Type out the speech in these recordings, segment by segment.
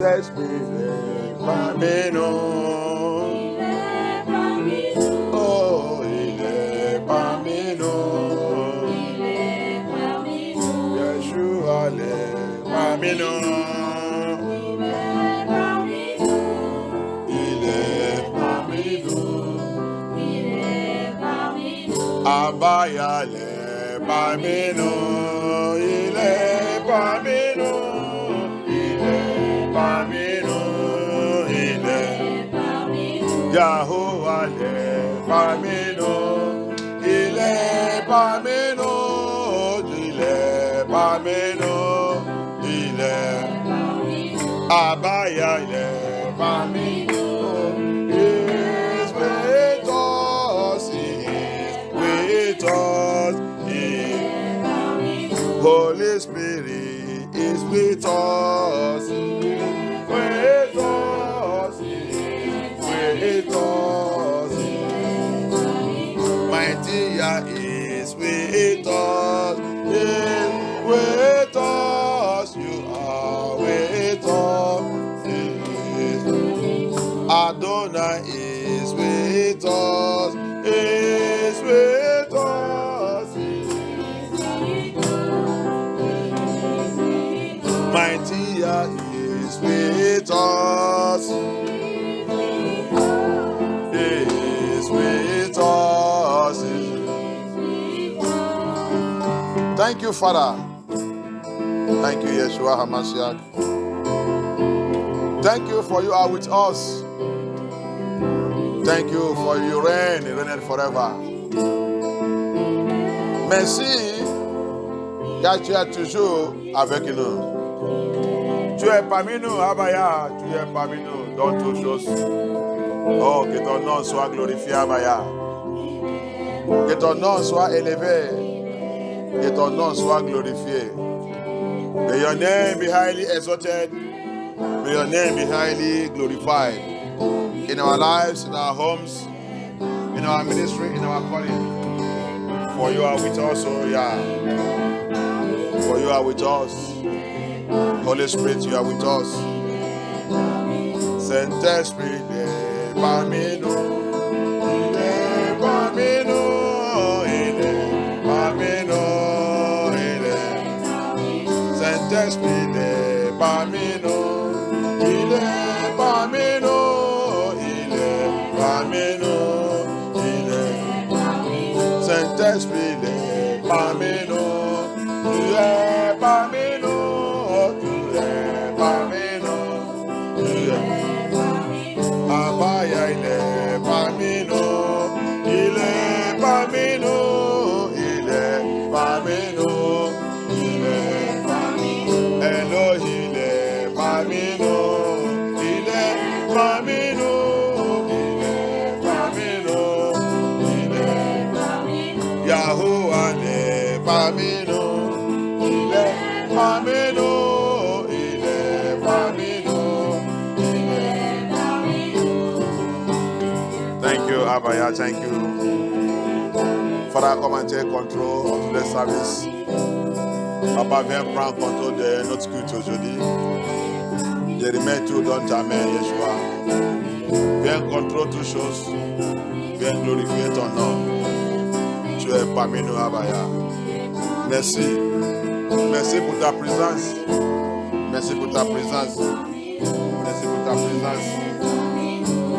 Esprit parmi nous. Oh, il est parmi nous. Yeshua est parmi nous. Il est parmi nous. Abaya est parmi nous. Il est parmi nous. Parmi nous, il est Yahuwah est parmi nous, il est parmi nous, il est parmi nous, il est Abaya, il est parmi nous, he is with us, he is with us, Holy Spirit is with us. Mighty Yah is with us, you are with us. Adonai is with us, is with us. Mighty Yah is with us. Is with us. Thank you, Father. Thank you, Yeshua HaMashiach. Thank you for you are with us. Thank you for you reign forever. Merci, car tu es toujours avec nous. Tu es parmi nous, Abaya, tu es parmi nous dans toutes choses. Oh, que ton nom soit glorifié, Abaya. Que ton nom soit élevé. Que ton nom soit glorifié. May your name be highly exalted. May your name be highly glorified. In our lives, in our homes, in our ministry, in our calling. For you are with us, oh yeah. For you are with us. Holy Spirit, you are with us. Saint-Esprit, parmi nous, il est parmi nous, il est parmi nous, il est. Saint-Esprit est parmi nous, il est parmi nous, il est parmi nous, il est. Saint-Esprit est parmi nous, tu es parmi nous, tu es parmi nous, tu es. Abaya, il est parmi nous, il est parmi nous, il est parmi nous, il est parmi nous. Elohim, il est parmi nous, il est parmi nous, il est parmi nous, il est parmi nous. Yahuwah est parmi nous, il est parmi nous, il est parmi nous, il est parmi nous. Thank you, Abaya, thank you. Father, come and take control of the service. Papa, viens prendre contrôle de notre culte aujourd'hui. Je remets tout dans ta main, Yeshua. Viens contrôler toutes choses. Viens glorifier ton nom. Tu es parmi nous, Abaya. Merci. Merci pour ta présence. Merci pour ta présence. Merci pour ta présence.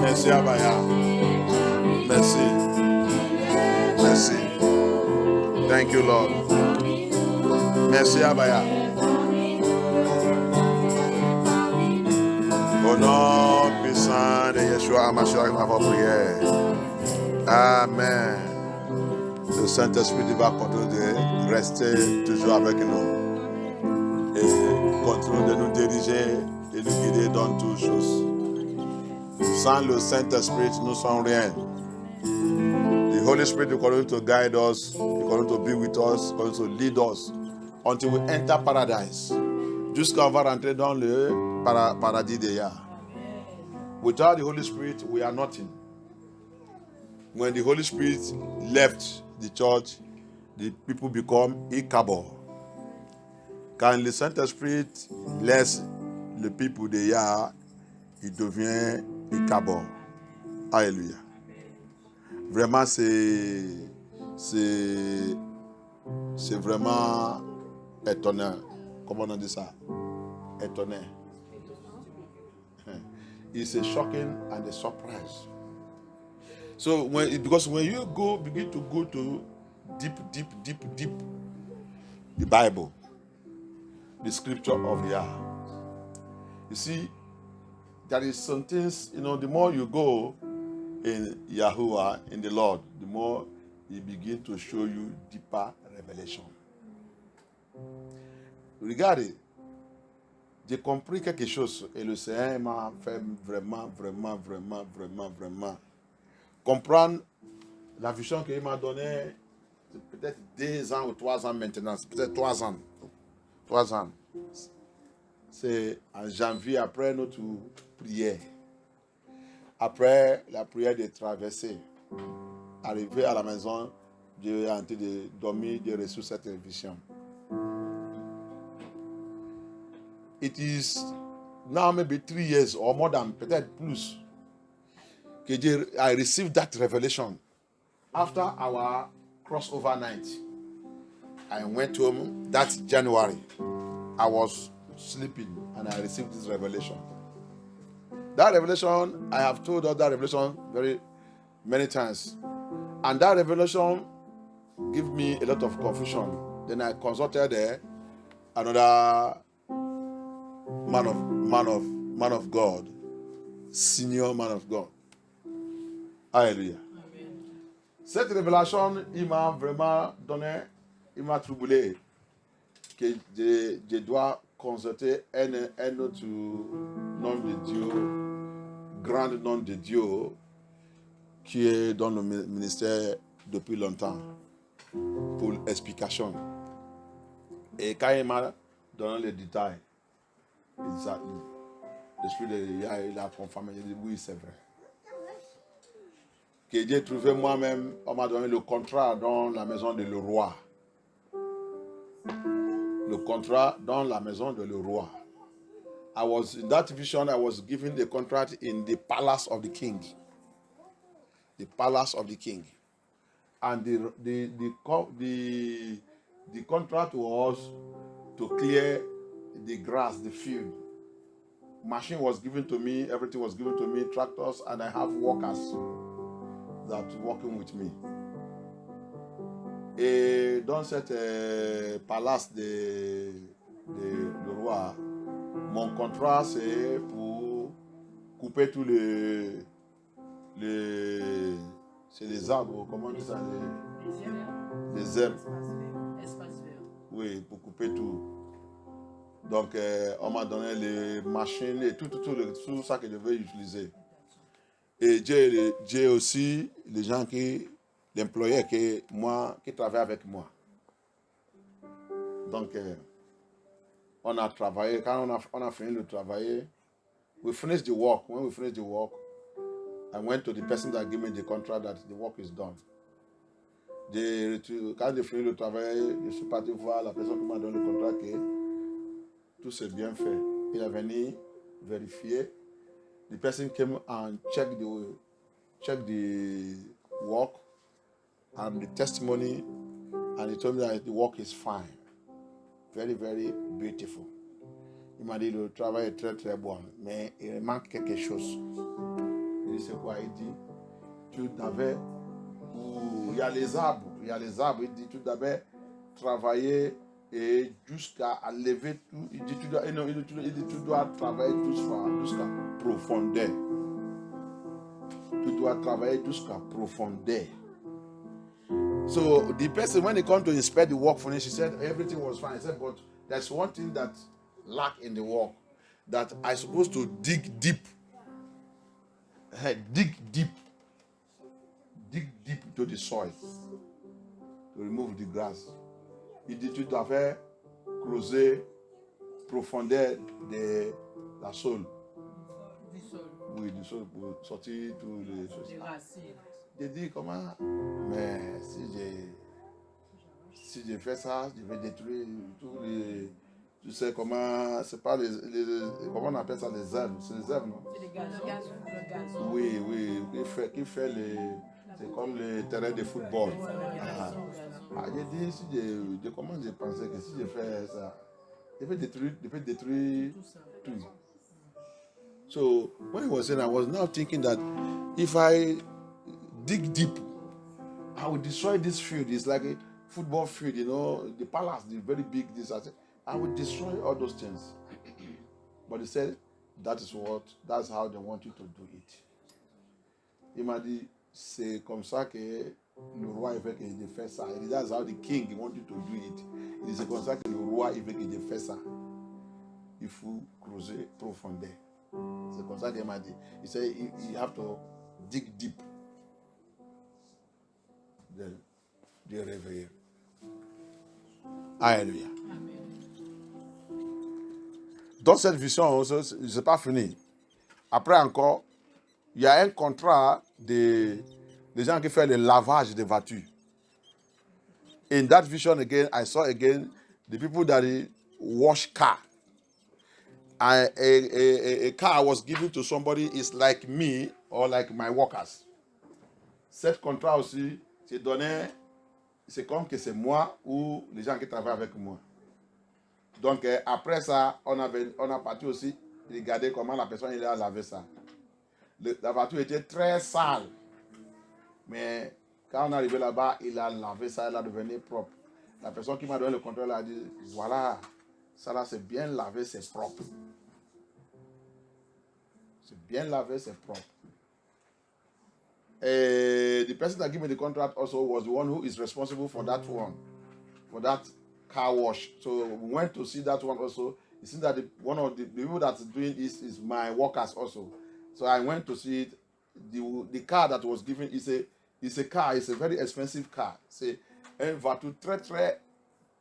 Merci, Abaya. Merci. Merci. Thank you, Lord. Merci, Abaya. Au nom puissant de Yeshua HaMashiach, ma prière. Amen. Le Saint-Esprit va continuer de rester toujours avec nous et continuer de nous diriger et nous guider dans toutes choses. Sans le Saint-Esprit, nous ne sommes rien. The Holy Spirit will continue to guide us, will continue to be with us, will continue to lead us until we enter paradise. Jusqu'à va rentrer dans le paradis de Yah. Without the Holy Spirit, we are nothing. When the Holy Spirit left the church, the people become incapable. Quand le Saint-Esprit laisse le people de Yah, il devient Ichabod. Alléluia. Vraiment, c'est vraiment étonnant. Comment on dit ça? Étonnant. It's a shocking and a surprise. So because when you begin to go to deep, the Bible, the scripture of Yah, you see, there is some things, the more you go in Yahuwah, in the Lord, the more He begin to show you deeper revelation. Regardez, j'ai compris quelque chose et le Seigneur m'a fait vraiment comprendre la vision qu'il m'a donnée, peut-être 2 ans ou 3 ans maintenant, peut-être 3 ans. 3 ans. C'est en janvier après notre prière. Après la prière de traverser, arrivé à la maison, j'ai en train de dormir, j'ai reçu cette vision. It is now maybe 3 years or more than, peut-être plus, que I received that revelation. After our crossover night, I went home that January. I was sleeping and I received this revelation. That revelation, I have told us that revelation very many times. And that revelation gave me a lot of confusion. Then I consulted another man of God, senior man of God. Alléluia. Cette révélation, il m'a vraiment donné, il m'a troublé que je dois consulter un autre nom de Dieu, grand nom de Dieu, qui est dans le ministère depuis longtemps, pour l'explication. Et quand il m'a donné les détails, l'esprit de Yah, il a confirmé, il a dit oui, c'est vrai. Que j'ai trouvé moi-même, on m'a donné le contrat dans la maison de le roi. Le contrat dans la maison de le roi. I was in that vision, I was given the contract in the palace of the king. The palace of the king. And the contract was to clear the grass, the field. Machine was given to me, everything was given to me, tractors, and I have workers that working with me. Et dans cette palace de le roi, mon contrat c'est pour couper tous les c'est les arbres, comment on dit ça, les herbes. Oui, pour couper tout. Donc on m'a donné les machines et tout ça que je devais utiliser. Et j'ai aussi les gens l'employé qui travaille avec moi. Donc, on a travaillé. Quand on a fini de travailler, we finished the work. When we finished the work, I went to the person that gave me the contract that the work is done. Quand j'ai fini de travailler, je suis parti voir la personne qui m'a donné le contrat que tout s'est bien fait. Il est venu vérifier. The person came and checked the work and the testimony, and he told me that the work is fine. Very, very beautiful. Il m'a dit le travail est très, très bon, mais il manque quelque chose. Il dit c'est quoi? Il dit tu devais, il y a les arbres. Il dit tu devais travailler et jusqu'à lever tout. Il dit tu dois travailler jusqu'à profondeur. Tu dois travailler jusqu'à profondeur. So the person, when he come to inspect the work for him, she said everything was fine. He said, but there's one thing that lack in the work, that I supposed to dig deep into the soil to remove the grass. Il dit tu dois faire creuser profondeur de la sol. Du sol. Oui, du sol pour sortir tous les choses. Des racines. J'ai dit comment, mais si j'ai fait ça, je vais détruire tous tu sais comment, c'est pas comment on appelle ça, les œuvres, c'est les œuvres, non? C'est les gazons. Le gazon. Oui, qui fait c'est comme le terrain de football. J'ai dit, si comment j'ai pensé que si je fais ça, je vais détruire tout. So, when he was saying, I was now thinking that if I dig deep, I will destroy this field. It's like a football field, the palace, the very big, I will destroy all those things. But he said, that's how they want you to do it. Il m'a dit, c'est comme ça que le roi veut que je fasse ça. Il dit, that's how the king want you to do it. Il dit, c'est comme ça que le roi veut que je fasse ça. Il faut creuser profondément. C'est comme ça qu'il m'a dit. He said, you have to dig deep. De réveiller. Alléluia. Dans cette vision, c'est pas fini. Après encore, il y a un contrat des gens qui font le lavage des voitures. In that vision again, I saw again the people that wash car. A car was given to somebody is like me or like my workers. Cet contrat aussi, c'est donné, c'est comme que c'est moi ou les gens qui travaillent avec moi. Donc après ça, on a parti aussi regarder comment la personne il a lavé ça. La voiture était très sale. Mais quand on est arrivé là-bas, il a lavé ça, il a devenu propre. La personne qui m'a donné le contrôle a dit, voilà, ça là c'est bien lavé, c'est propre. C'est bien lavé, c'est propre. The person that gave me the contract also was the one who is responsible for that one, for that car wash. So we went to see that one also. You see that one of the people that's doing this is my workers also. So I went to see it. The car that was given is a car, it's a very expensive car. C'est un voiture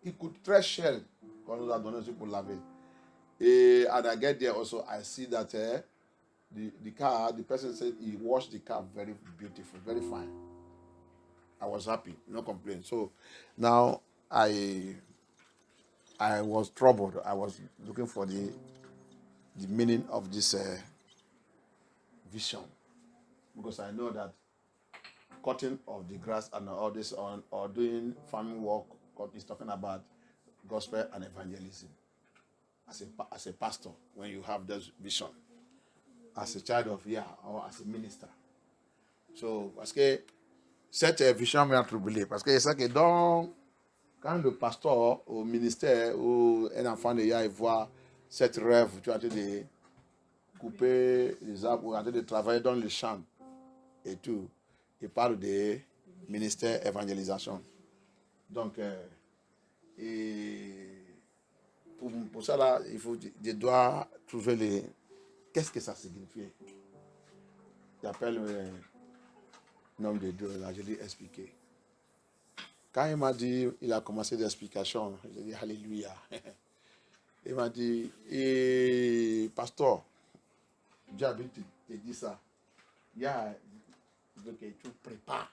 qui coûte très cher qu'on nous a donné pour laver. And I get there also, I see that the car, the person said he washed the car very beautiful, very fine. I was happy, no complaint. So now I was troubled. I was looking for the meaning of this vision, because I know that cutting of the grass and all this or doing farming work, God is talking about gospel and evangelism. As a pastor, when you have this vision, as a child of Yah or as a minister. So, parce que cette vision m'a troublé. Parce que c'est ça que quand le pasteur au ministère ou un enfant de Yah voit cette rêve, tu es en train de couper les arbres ou en train de travailler dans le champ et tout, il parle de ministère évangélisation. Donc, pour ça, là, je dois trouver qu'est-ce que ça signifie. J'appelle l'homme de Dieu, là, je lui ai expliqué. Quand il m'a dit, il a commencé l'explication, j'ai dit Alléluia. Il m'a dit, pasteur, Dieu a te dit ça. Il veut que tu prépares.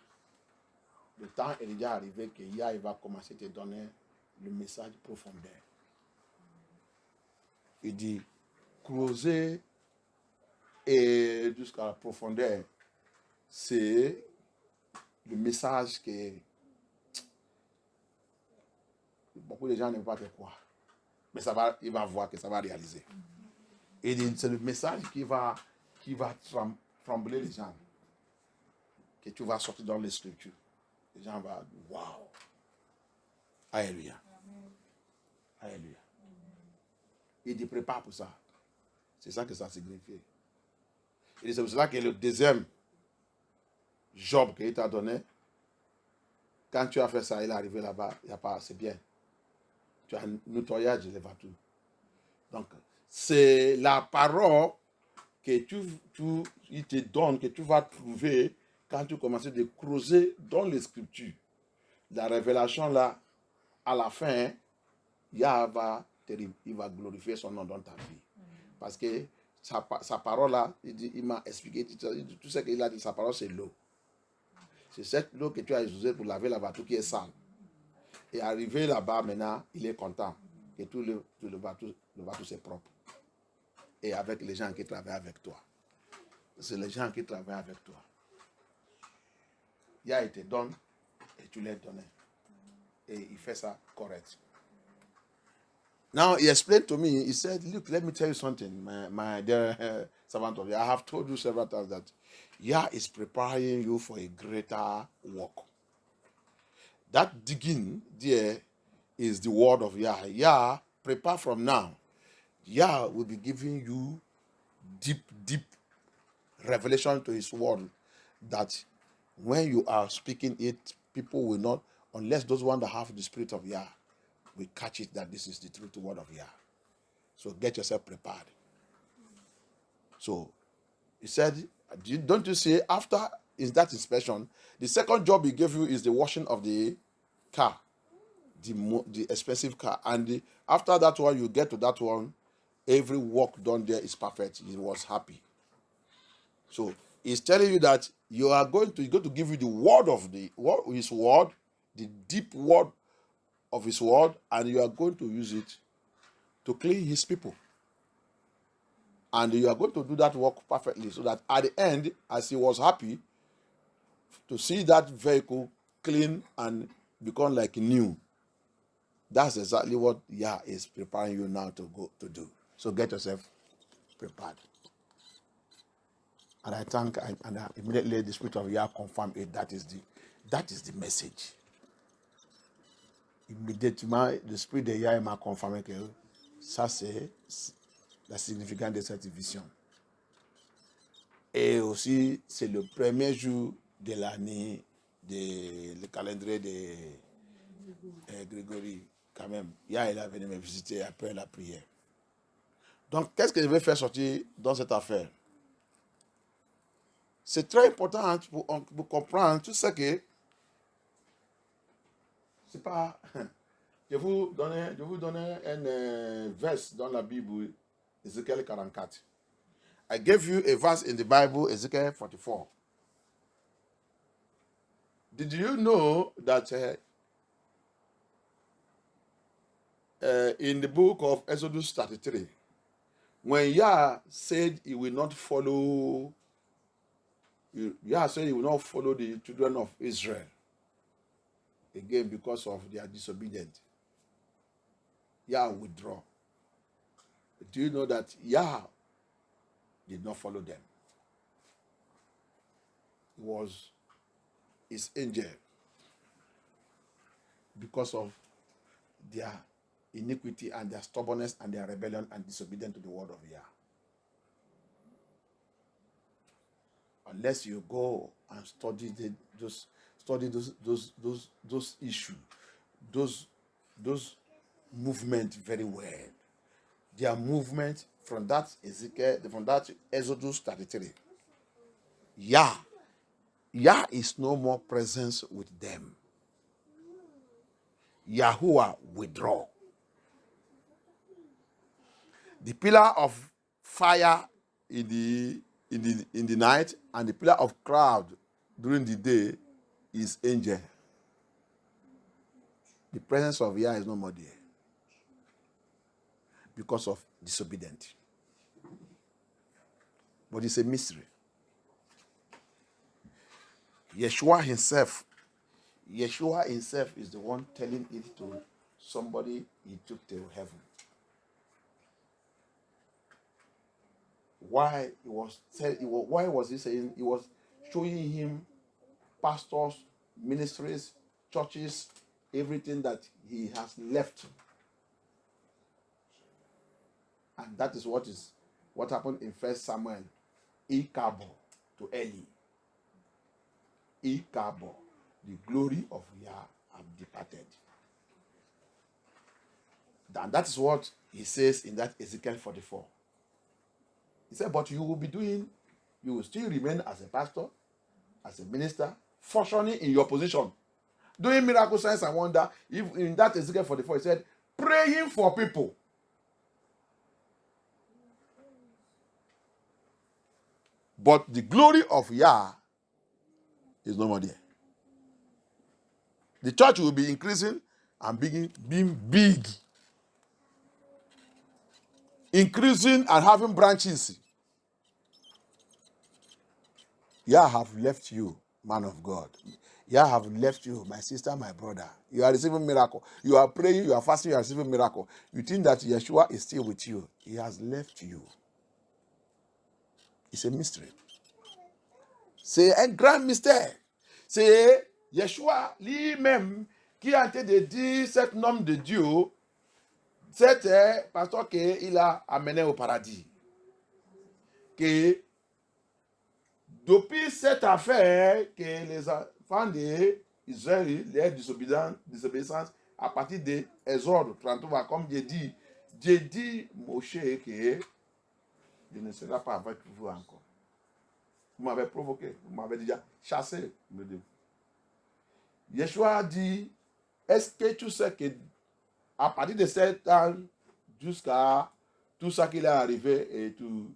Le temps est déjà arrivé que il va commencer à te donner le message profondeur. Il dit, creuser et jusqu'à la profondeur, c'est le message que beaucoup de gens ne peuvent pas te croire. Mais il va voir que ça va réaliser. Et c'est le message qui va trembler les gens. Que tu vas sortir dans les structures. Les gens vont dire, waouh. Alléluia. Alléluia. Il te prépare pour ça. C'est ça que ça signifie. Et c'est pour cela que le deuxième job qu'il t'a donné, quand tu as fait ça, il est arrivé là-bas, il n'y a pas, c'est bien. Tu as un nettoyage de tout. Donc, c'est la parole que il te donne, que tu vas trouver quand tu commences à creuser dans les Scriptures. La révélation là, à la fin, il va glorifier son nom dans ta vie. Parce que sa parole là, il m'a expliqué, tout ce qu'il a dit, sa parole c'est l'eau. C'est cette eau que tu as utilisée pour laver la voiture qui est sale. Et arrivé là-bas maintenant, il est content. que tout va tout se propre. Et avec les gens qui travaillent avec toi. C'est les gens qui travaillent avec toi. Il a été donné et tu l'as donné. Et il fait ça correct. Now he explained to me, he said, look, let me tell you something, my dear servant of Yah. I have told you several times that Yah is preparing you for a greater work. That digging there is the word of Yah. Yah, prepare from now. Yah will be giving you deep revelation to his word that when you are speaking it, people will not, unless those ones that have the spirit of Yah, will catch it that this is the truth word of Yah. So get yourself prepared. So he said, don't you see, after is that inspection, the second job he gave you is the washing of the car, the expensive car. And after that one, you get to that one, every work done there is perfect. He was happy. So he's telling you that he's going to give you the word of his word, the deep word of his word, and you are going to use it to clean his people. And you are going to do that work perfectly, so that at the end, as he was happy to see that vehicle clean and become like new, that's exactly what Yah is preparing you now to go to do. So get yourself prepared. And I thank, and immediately the Spirit of Yah confirmed it. That is the message. Immédiatement, le Spirit de Yah m'a confirmé que ça c'est la significance de cette vision. Et aussi, c'est le premier jour de l'année, le calendrier de Grégory, quand même. Yah, il est venu me visiter après la prière. Donc, qu'est-ce que je vais faire sortir dans cette affaire? C'est très important pour comprendre tout ce que c'est pas. Je vous donnais un verse dans la Bible, Ezekiel 44. I gave you a verse in the Bible, Ezekiel 44. Did you know that in the book of Exodus 33, when Yah said he will not follow, Yah said he will not follow the children of Israel again because of their disobedience, Yah withdraw. Do you know that Yah did not follow them? It was his angel because of their iniquity and their stubbornness and their rebellion and disobedience to the word of Yah. Unless you go and study those issues, those movements very well. Their movement from that Exodus 33. Yah is no more presence with them. Yahuwah withdraw. The pillar of fire in the night and the pillar of cloud during the day is angel. The presence of Yah is no more there because of disobedience. But it's a mystery. Yeshua himself is the one telling it to somebody he took to heaven. Why was he saying? He was showing him pastors, ministries, churches, everything that he has left. And that is what happened in 1 Samuel. Ikabo to Eli. Ikabo, the glory of Yah have departed. And that is what he says in that Ezekiel 44. He said, but you will still remain as a pastor, as a minister, functioning in your position, doing miracle signs and wonder. If in that Ezekiel 44, he said, praying for people. But the glory of Yah is no more there. The church will be increasing and being big. increasing and having branches. Yeah, I have left you, man of God. Yeah, I have left you, my sister, my brother. You are receiving miracle. You are praying, you are fasting, you are receiving miracle. You think that Yeshua is still with you. He has left you. It's a mystery. C'est un grand mystère. C'est Yeshua lui-même qui a été de dire cet homme de Dieu, c'était parce qu'il a amené au paradis. Que depuis cette affaire que les enfants d'Israël, les désobéissance, à partir de Exode 33, comme Dieu dit Moshe que je ne serai pas avec vous encore. Vous m'avez provoqué, vous m'avez déjà chassé. Yeshua dit, est-ce que tu sais que à partir de 7 ans jusqu'à tout ça qui est arrivé et tout,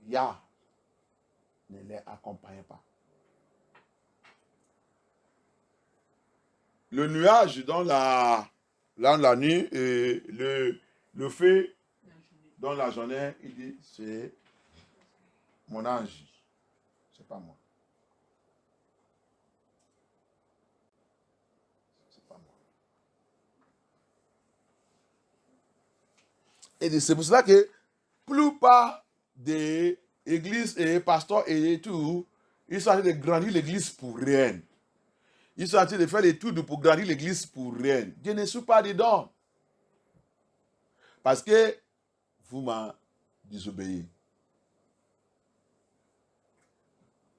Yah ne les accompagne pas. Le nuage dans la nuit et le feu dans la journée, il dit, c'est mon ange, c'est pas moi. Et c'est pour cela que plupart des églises et pasteurs et tout, ils sont en train de grandir l'église pour rien. Ils sont en train de faire des tours pour grandir l'église pour rien. Je ne suis pas dedans. Parce que vous m'avez désobéi.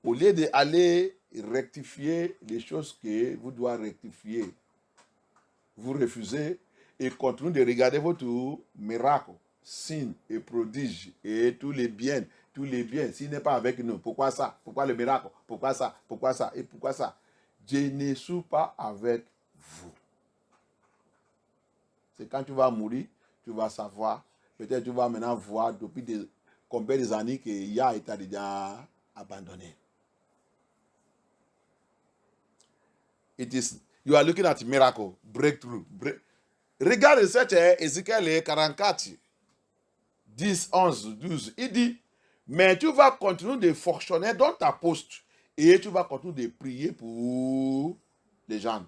Au lieu d'aller rectifier les choses que vous devez rectifier, vous refusez et continuez de regarder votre miracle, signes et prodiges et tous les biens, s'il n'est pas avec nous. Pourquoi ça? Pourquoi le miracle? Pourquoi ça? Pourquoi ça? Et pourquoi ça? Je ne suis pas avec vous. C'est quand tu vas mourir, tu vas savoir. Peut-être tu vas maintenant voir depuis combien des années que Yah est déjà abandonné. You are looking at miracle, breakthrough. Regarde cette Ézéchiel 44, 10, 11, 12. Il dit, mais tu vas continuer de fonctionner dans ta poste et tu vas continuer de prier pour les gens.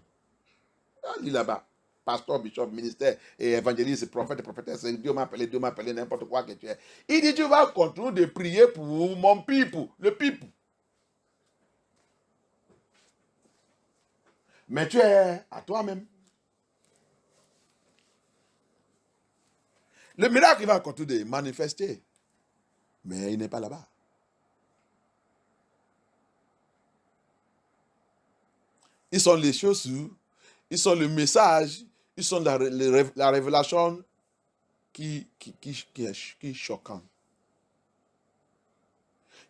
Il est là-bas. Pasteur, bishop, ministère, et évangéliste, prophète, prophétesse, Dieu m'a appelé, n'importe quoi que tu es. Il dit, tu vas continuer de prier pour mon people, le people. Mais tu es à toi-même. Le miracle va continuer de manifester. Mais il n'est pas là-bas. Ils sont les choses, ils sont le message, ils sont la révélation qui est choquant.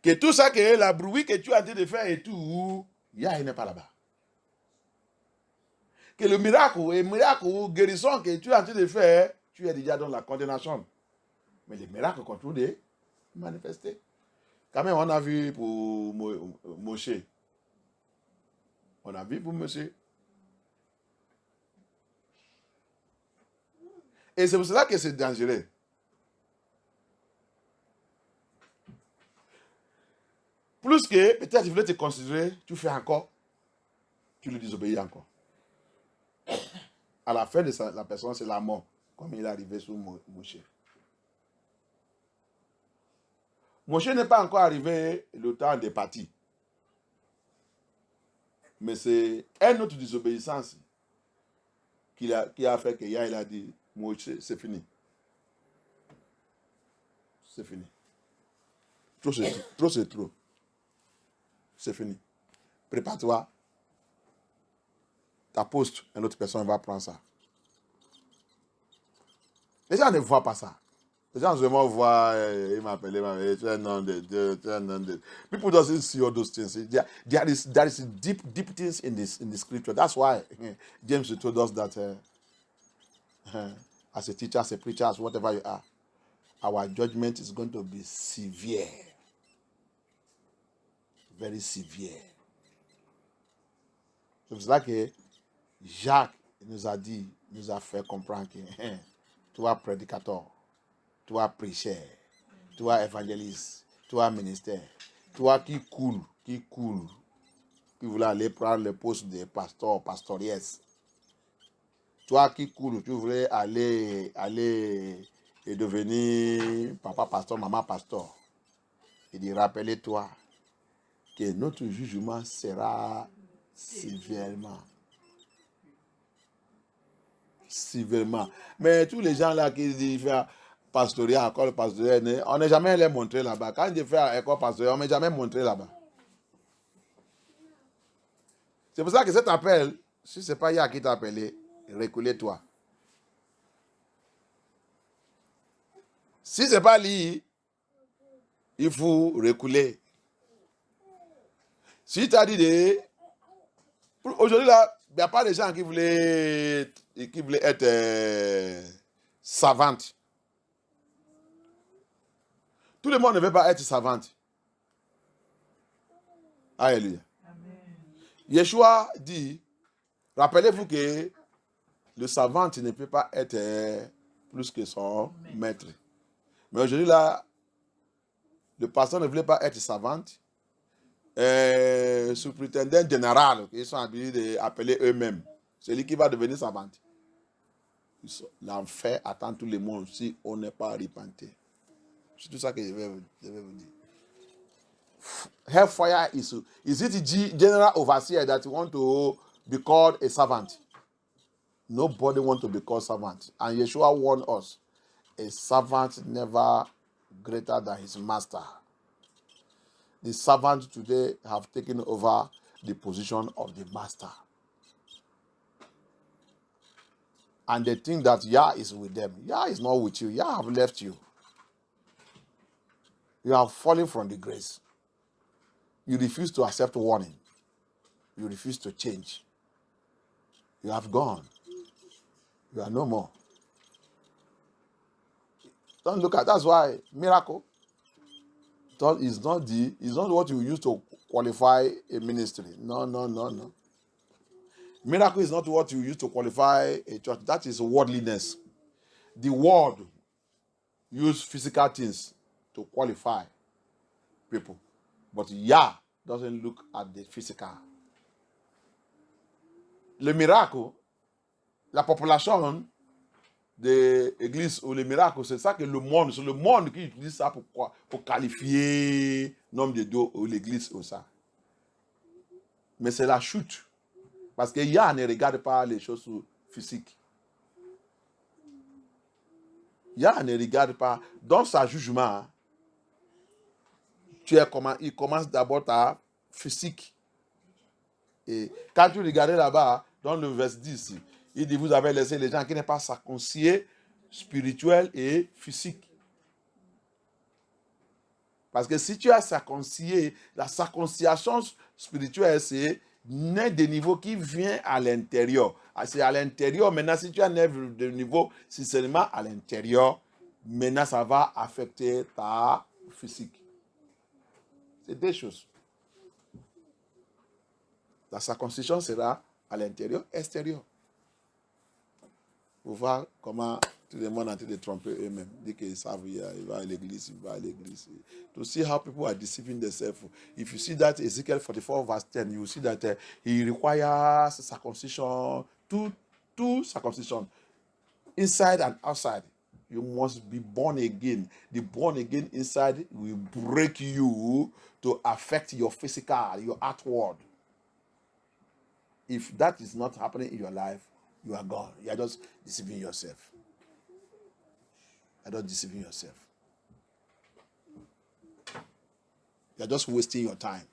Que tout ça, que la bruit que tu as dit de faire et tout, Yah n'est pas là-bas. Que le miracle, guérison que tu as dit de faire, tu es déjà dans la condamnation. Mais le miracle continue de manifester. Quand même, on a vu pour Moshe. On a vu pour monsieur. Et c'est pour cela que c'est dangereux. Plus que, peut-être, il voulait te considérer, tu fais encore, tu le désobéis encore. À la fin de la personne, c'est la mort, comme il est arrivé sur Moshe. Moshe n'est pas encore arrivé le temps des parties. Mais c'est une autre désobéissance qui a fait que Yah il a dit, Moshe, c'est fini. C'est fini. Trop, c'est trop. C'est fini. Prépare-toi. Ta poste, une autre personne va prendre ça. Les gens ne voient pas ça. Les gens seulement voient, il m'a appelé, tu es un nom de Dieu, tu es un nom de... People doesn't see all those things. There is deep things in the scripture. That's why James told us that as a teacher, as a preacher, as whatever you are, our judgment is going to be severe. Very severe. C'est pour cela que Jacques nous a fait comprendre que toi, prédicateur, toi prêcheur, toi évangéliste, toi ministère, toi qui coule, qui voulait aller prendre le poste de pasteur, pastoriesse. Toi qui cours, tu voulais aller et devenir papa pasteur, maman pasteur. Il dit, rappelez-toi que notre jugement sera sévèrement. Sévèrement. Mais tous les gens là qui disent faire pastorat, école pastorale, on n'est jamais les montrer là-bas. Quand je fais école pastorale, on ne m'a jamais montré là-bas. C'est pour ça que cet appel, si ce n'est pas Yah qui t'a appelé, reculez-toi. Si ce n'est pas lui, il faut reculer. Si tu as dit de... Aujourd'hui, là, il n'y a pas de gens qui voulaient être savantes. Tout le monde ne veut pas être savante. Alléluia. Yeshua dit, rappelez-vous que le savant ne peut pas être plus que son maître. Mais aujourd'hui, là, le pasteur ne voulait pas être savante. Superintendant général, ils sont habitués d'appeler eux-mêmes. Celui qui va devenir savante. L'enfer attend tout le monde si on n'est pas repenté. C'est tout ça que je vais vous dire. Hellfire is it general overseer that want to be called a servant? Nobody wants to be called servant. And Yeshua warned us, a servant never greater than his master. The servants today have taken over the position of the master. And they think that Yah is with them. Yah is not with you. Yah have left you. You have fallen from the grace. You refuse to accept warning. You refuse to change. You have gone. You are no more. Don't look at that's why miracle is not what you use to qualify a ministry. No. Miracle is not what you use to qualify a church. That is worldliness. The world use physical things to qualify people. But Yah doesn't look at the physical. Le miracle, la population de l'église ou le miracle, c'est ça que c'est le monde qui utilise ça pour qualifier l'homme de Dieu ou l'église ou ça. Mais c'est la chute. Parce que Yah ne regarde pas les choses physiques. Yah ne regarde pas. Dans sa jugement, il commence d'abord ta physique. Et quand tu regardais là-bas, dans le verset 10, il dit, vous avez laissé les gens qui n'est pas circoncis, spirituel et physique. Parce que si tu as circoncis, la circoncision spirituelle, c'est naître des niveaux qui vient à l'intérieur. C'est à l'intérieur. Maintenant, si tu as naître de niveau, c'est seulement à l'intérieur. Maintenant, ça va affecter ta physique. C'est deux choses. La circoncision sera à l'intérieur, extérieur. Pour voir comment tout le monde est en train de tromper eux-mêmes. Dès qu'ils savent, il va à l'église, il va à l'église. To see how people are deceiving themselves. If you see that Ezekiel 44 verse 10, you see that he requires circumcision, two circumcision, inside and outside. You must be born again. The born again inside will break you to affect your physical, your outward. If that is not happening in your life, you are gone. You are just deceiving yourself. You are just deceiving yourself. You are just wasting your time.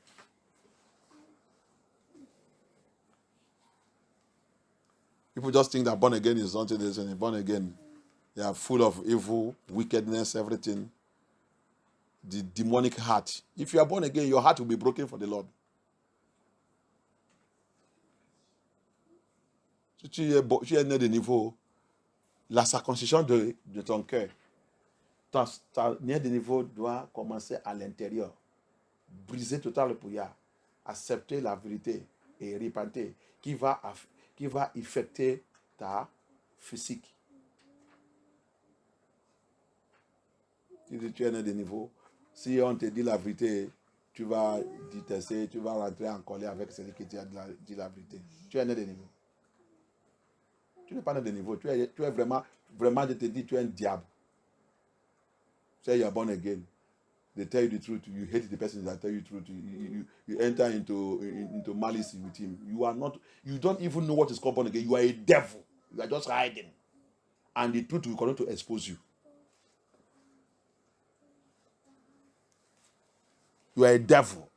People just think that born again is something that's born again. They are full of evil, wickedness, everything. The demonic heart. If you are born again, your heart will be broken for the Lord. Si tu es né de niveau, la circoncision de ton cœur, ton né de niveau doit commencer à l'intérieur. Briser total pour Yah. Accepter la vérité et repentir qui va affecter ta physique. Tu es né de niveau. Si on te dit la vérité, tu vas détester, tu vas rentrer en colère avec celui qui te dit la vérité. Tu es né de niveau. Tu n'es pas né de niveau. Tu es vraiment, je te dis, tu es un diable. Say you are born again. They tell you the truth. You hate the person that tell you the truth. You enter into malice with him. You don't even know what is called born again. You are a devil. You are just hiding. And the truth will continue to expose you. You are a devil.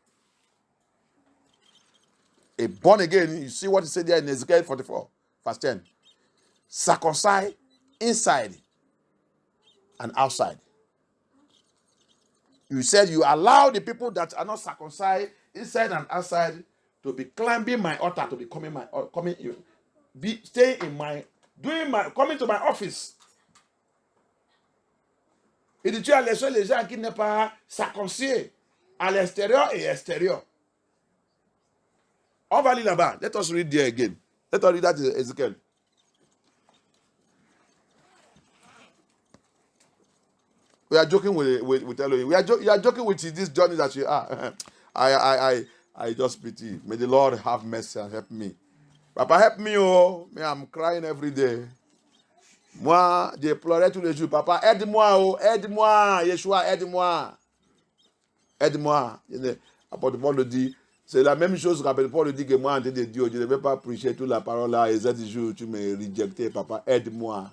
A born again, you see what he said there in Ezekiel 44, verse 10. Circumcised inside and outside. You said you allow the people that are not circumcised inside and outside to be climbing my altar, to be coming coming to my office. Il dit, tu as laissé les gens qui n'est pas circoncis à l'extérieur et extérieur. On va lire là-bas. Let us read there again. Let us read that Ezekiel. We are joking with Elohim. You are joking with this journey that you are. I just pity. May the Lord have mercy and help me. Papa, help me, oh. Me, I'm crying every day. Moi, j'ai pleuré tous les jours. Papa, aide-moi, oh. Aide-moi. Yeshua, aide-moi. Aide-moi. Apôtre Paul le dit. C'est la même chose que Paul le dit que moi, en tant que Dieu, je ne vais pas prêcher toute la parole là. Et 7 jours, tu me rejectais. Papa, aide-moi.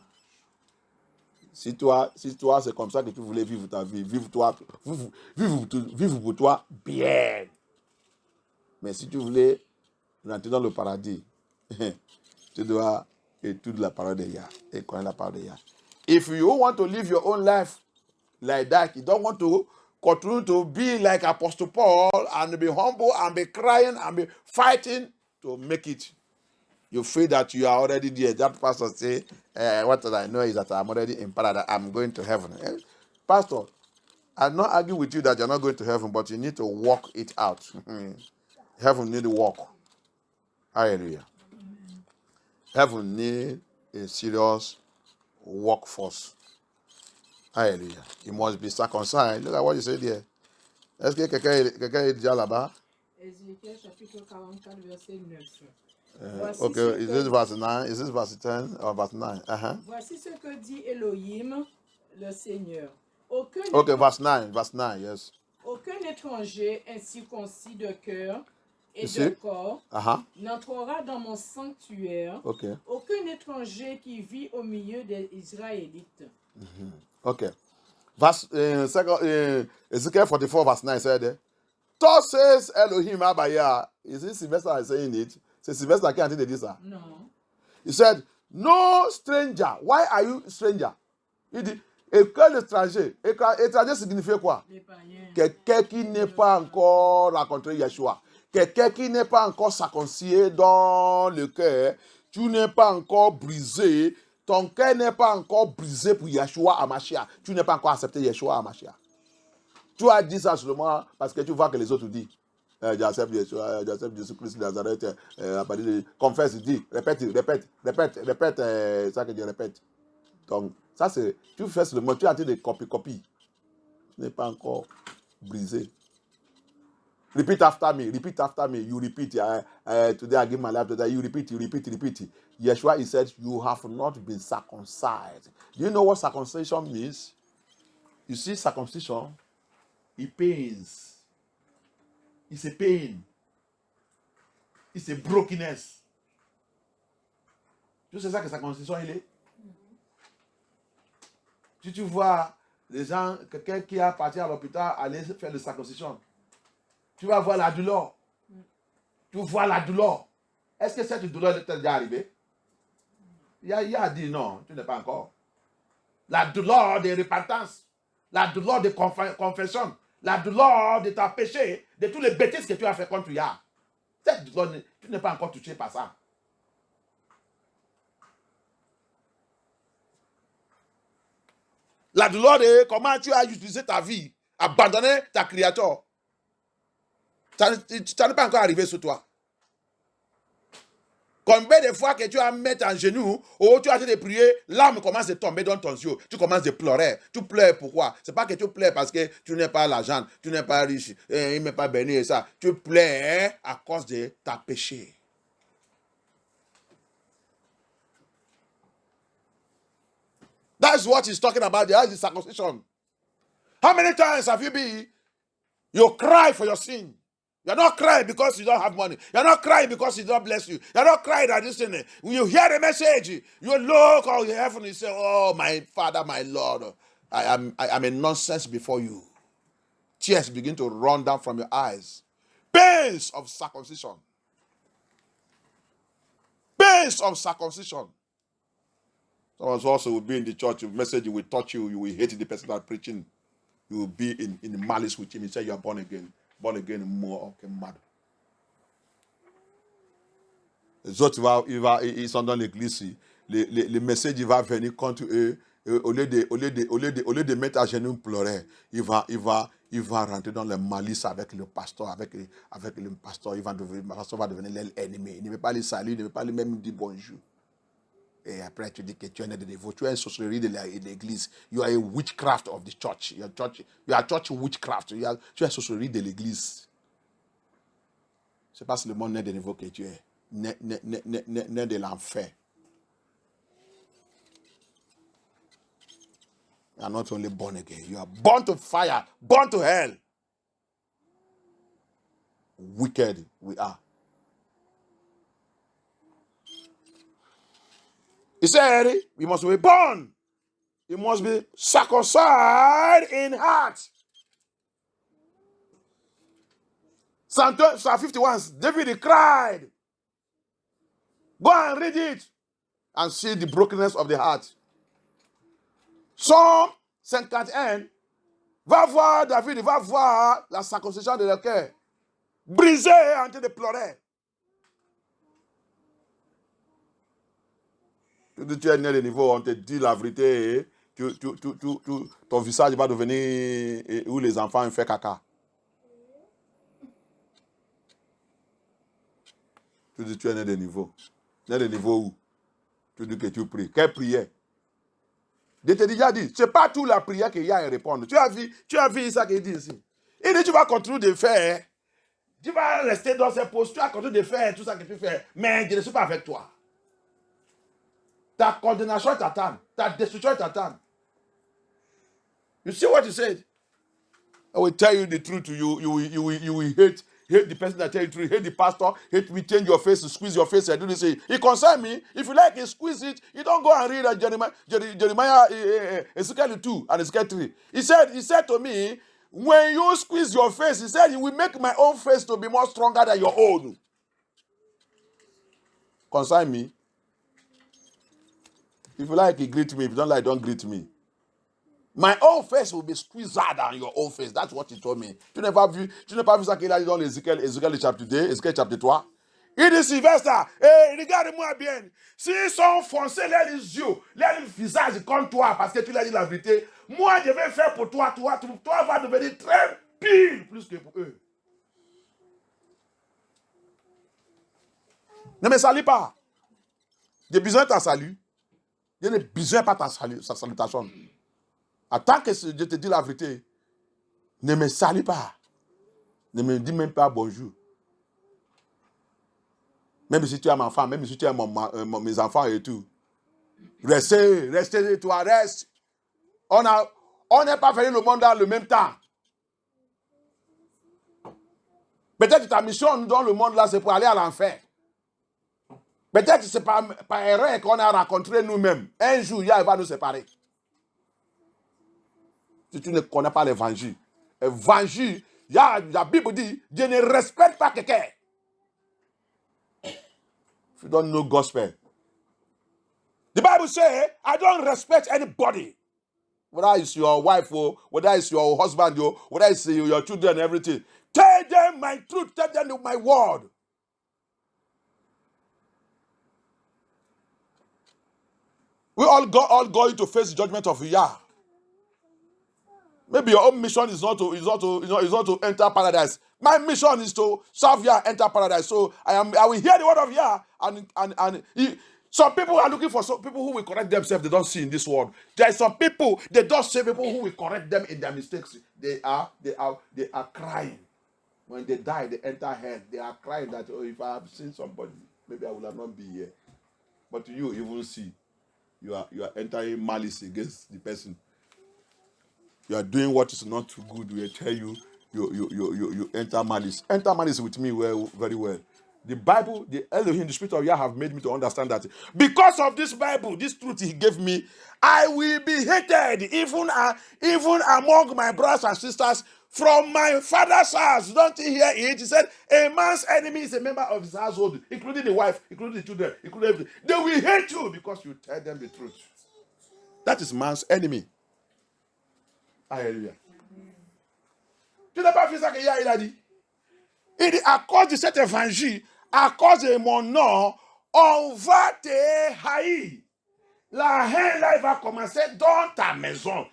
Si toi, c'est comme ça que tu voulais vivre ta vie, vivre pour toi bien. Mais si tu voulais rentrer dans le paradis, tu dois étudier la parole de Yah et connaître la parole de Yah. If you want to live your own life like that, you don't want to continue to be like Apostle Paul and be humble and be crying and be fighting to make it. You feel that you are already there. That pastor say, what I know is that I'm already in paradise. I'm going to heaven. Pastor, I'm not arguing with you that you're not going to heaven, but you need to walk it out. Heaven need to walk. Hallelujah. Heaven need a serious workforce. Hallelujah. You must be circumcised. Look at what you say there. Est-ce que quelqu'un est déjà là-bas? Ézéchiel chapitre 44, verset 9. Okay, is this verse 9? Is this verse 10 or verse 9? Voici ce que dit Elohim, le Seigneur. Verse 9, yes. Aucun étranger incirconcis de cœur et You de see? corps n'entrera dans mon sanctuaire. Okay. Aucun étranger qui vit au milieu des Israélites. Okay. Verse Ezekiel 44, verse 9 said, Thus says Elohim Abaya. Is it Sylvester saying it? C'est Sylvester qui a dit ça. Non. He said, no stranger. Why are you stranger? Il dit, et quel étranger? Étranger signifie quoi? Les païens. Quelqu'un qui n'est pas encore rencontré Yeshua. Quelqu'un qui n'est pas encore circoncis dans le cœur. Tu n'es pas encore brisé. Ton cœur n'est pas encore brisé pour Yeshua Hamashiach. Tu n'es pas encore accepté Yeshua Hamashiach. Tu as dit ça seulement parce que tu vois que les autres disent. J'accepte Jésus-Christ de Nazareth. Confesse, dis, répète, ça que je répète. Donc, ça c'est, tu fais seulement, tu as dit des copies. Tu n'es pas encore brisé. Repeat after me, you repeat. Today I give my life to that. You repeat. Yeshua, he said, you have not been circumcised. Do you know what circumcision means? You see, circumcision, it pains. It's a pain. It's a brokenness. Tu sais ça que circoncision il est? Si tu vois les gens, quelqu'un qui a parti à l'hôpital aller faire le circoncision, tu vas voir la douleur. Tu vois la douleur. Est-ce que cette douleur t'est déjà arrivée? Il a dit non, tu n'es pas encore. La douleur de repentance, la douleur de confession, la douleur de ta péché, de tous les bêtises que tu as fait contre Yah. Cette douleur, tu n'es pas encore touché par ça. La douleur de comment tu as utilisé ta vie, abandonné ta créature. Ça n'est pas encore arrivé sur toi. Combien de fois que tu vas mettre en genoux, ou tu as été de prier, l'âme commence à tomber dans ton yeux. Tu commences à pleurer. Tu pleures pourquoi? C'est pas que tu pleures parce que tu n'es pas l'argent, tu n'es pas riche, il ne m'est pas béni et ça. Tu pleures à cause de ta péché. That's what he's talking about. That's the circumcision. How many times have you cry for your sin? You're not crying because you don't have money. You're not crying because he don't bless you. You're not crying at this thing. When you hear the message, you look on heaven and you say, oh, my Father, my Lord, I am a nonsense before you. Tears begin to run down from your eyes. Pains of circumcision. Pains of circumcision. Some of us also will be in the church, the message will touch you, you will hate the person that preaching. You will be in malice with him. He said you are born again. Born again, more mad. Les autres, ils sont dans l'église. Le message, il va venir contre eux. Au lieu de mettre à genoux pleurer, il va rentrer dans le malice avec le pasteur. Avec le pasteur, le pasteur va devenir l'ennemi. Il ne veut pas les saluer, il ne veut pas lui même dire bonjour. Et après, tu dis que tu es né de nouveau. Tu es une sorcellerie de l'église. You are a witchcraft of the church. You are church witchcraft. Tu es une sorcellerie de l'église. C'est pas seulement né de nouveau que tu es. Né de l'enfer. You are not only born again. You are born to fire. Born to hell. Wicked we are. He said, we must be born. You must be circumcised in heart. Psalm 51, David cried. Go and read it and see the brokenness of the heart. Psalm 51, va voir David, va voir la circoncision de leur cœur. Brisé en train de pleurer. Tu es né de niveau, on te dit la vérité, ton visage va devenir où les enfants font caca. Tu dis tu es né de niveau. Né de niveau où? Tu dis que tu pries. Quelle prière? Je t'ai déjà dit, c'est pas toute la prière qu'il y a à répondre. Tu as vu ça qu'il dit ici. Il dit tu vas continuer de faire. Tu vas rester dans ces postes, tu vas continuer de faire tout ça que tu fais. Mais je ne suis pas avec toi. Ta condamnation t'attend. Ta destruction t'attend. You see what he said? I will tell you the truth to you. You will hate the person that tell you the truth. Hate the pastor. Hate me, change your face, squeeze your face and do this. It concern me. If you like it, squeeze it. You don't go and read Jeremiah Ezekiel 2 and Ezekiel 3. He said to me, when you squeeze your face, he said, he will make my own face to be more stronger than your own. Concern me. If you like it, greet me. If you don't like, don't greet me. My own face will be squeezed than your own face. That's what he told me. Tu n'as pas vu ça qu'il a dit dans Ézéchiel chapitre 2, Ézéchiel chapitre 3? Il dit, Sylvestre, regarde-moi bien. S'ils sont foncés, les yeux, les visages comme toi, parce que tu l'as dit la vérité, moi je vais faire pour toi, toi vas devenir très pire plus que pour eux. Ne me salue pas. J'ai besoin de ta salut. Je n'ai besoin pas de sa salutation. Attends que je te dis la vérité. Ne me salue pas. Ne me dis même pas bonjour. Même si tu es ma femme, même si tu es mes enfants et tout. Restez, toi, reste. On n'est pas venu le monde dans le même temps. Peut-être que ta mission dans le monde là, c'est pour aller à l'enfer. Peut-être que c'est par erreur qu'on a rencontré nous-mêmes. Un jour, il va nous séparer. Si tu ne connais pas l'évangile, la Bible dit, Dieu ne respecte pas quelqu'un. If you don't know gospel. The Bible says, I don't respect anybody. Whether it's your wife or whether it's your husband or whether it's your children and everything. Tell them my truth, tell them my word. We all going to face the judgment of Yah. Maybe your own mission is not to enter paradise. My mission is to serve Yah, enter paradise. So I will hear the word of Yah, some people are looking for some people who will correct themselves. They don't see in this world. There are some people, they don't see people who will correct them in their mistakes. They are crying. When they die, they enter hell. They are crying that, oh, if I have seen somebody, maybe I would have not been here. But you will see. You are entering malice against the person. You are doing what is not too good. We tell you enter malice. Enter malice with me very well. The Bible, the Elohim, the Spirit of Yah have made me to understand that because of this Bible, this truth He gave me, I will be hated even among my brothers and sisters from my father's house. Don't you hear it? He said, a man's enemy is a member of his household, including the wife, including the children, including everything. They will hate you because you tell them the truth. That is man's enemy. Alléluia. Tu n'as pas vu ça que Yah il a dit? Il dit, à cause de cet évangile, à cause de mon nom, on va te haïr. La haine là, il va commencer dans ta maison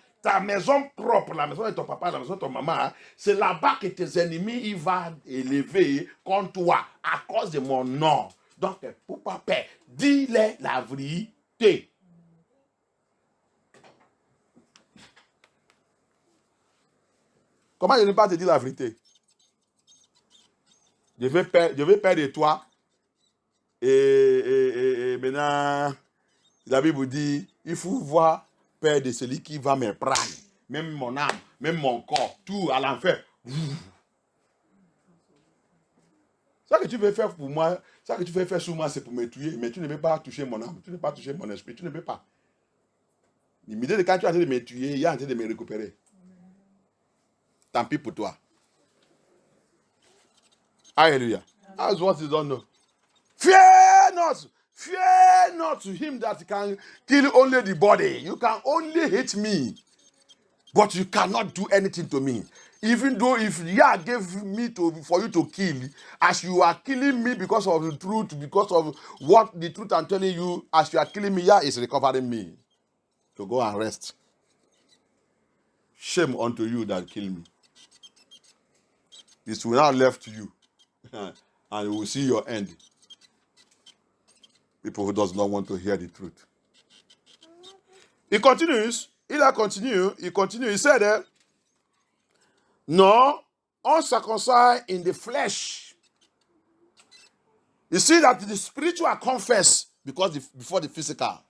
propre, la maison de ton papa, la maison de ton maman. C'est là-bas que tes ennemis, ils vont élever contre toi, à cause de mon nom. Donc, pour papa, dis-les la vérité. Comment je ne peux pas te dire la vérité? Je vais perdre toi. Et maintenant, la Bible dit, il faut voir perdre celui qui va me prendre. Même mon âme, même mon corps, tout à l'enfer. Ça que tu veux faire pour moi, ça que tu veux faire sur moi, c'est pour me tuer. Mais tu ne peux pas toucher mon âme, tu ne peux pas toucher mon esprit, tu ne peux pas. L'immédiat quand tu es en train de me tuer, il est en train de me récupérer. Tant pis pour toi. Hallelujah. That's what you don't know. Fear not to him that can kill only the body. You can only hate me, but you cannot do anything to me. Even though if Yah gave me for you to kill, as you are killing me because of the truth, because of what the truth I'm telling you, as you are killing me, Yah is recovering me to go and rest. Shame unto you that kill me. This will now left to you. And you will see your end. People who does not want to hear the truth. He continues. He said, no, uncircumcised in the flesh. You see that the spiritual confess before the physical.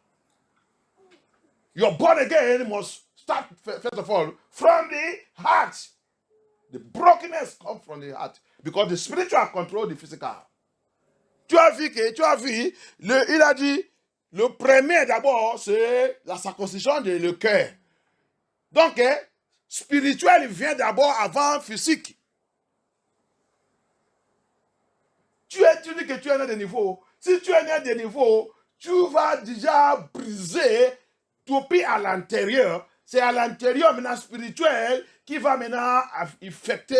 Your born again must start, first of all, from the heart. The brokenness comes from the heart. Because the spiritual control the physical. Tu as vu, il a dit, le premier d'abord, c'est la circoncision de le cœur. Donc, spirituel vient d'abord avant physique. Tu dis que tu es né de niveau. Si tu es né de niveau, tu vas déjà briser tout pied à l'intérieur. C'est à l'intérieur maintenant spirituel qui va maintenant affecter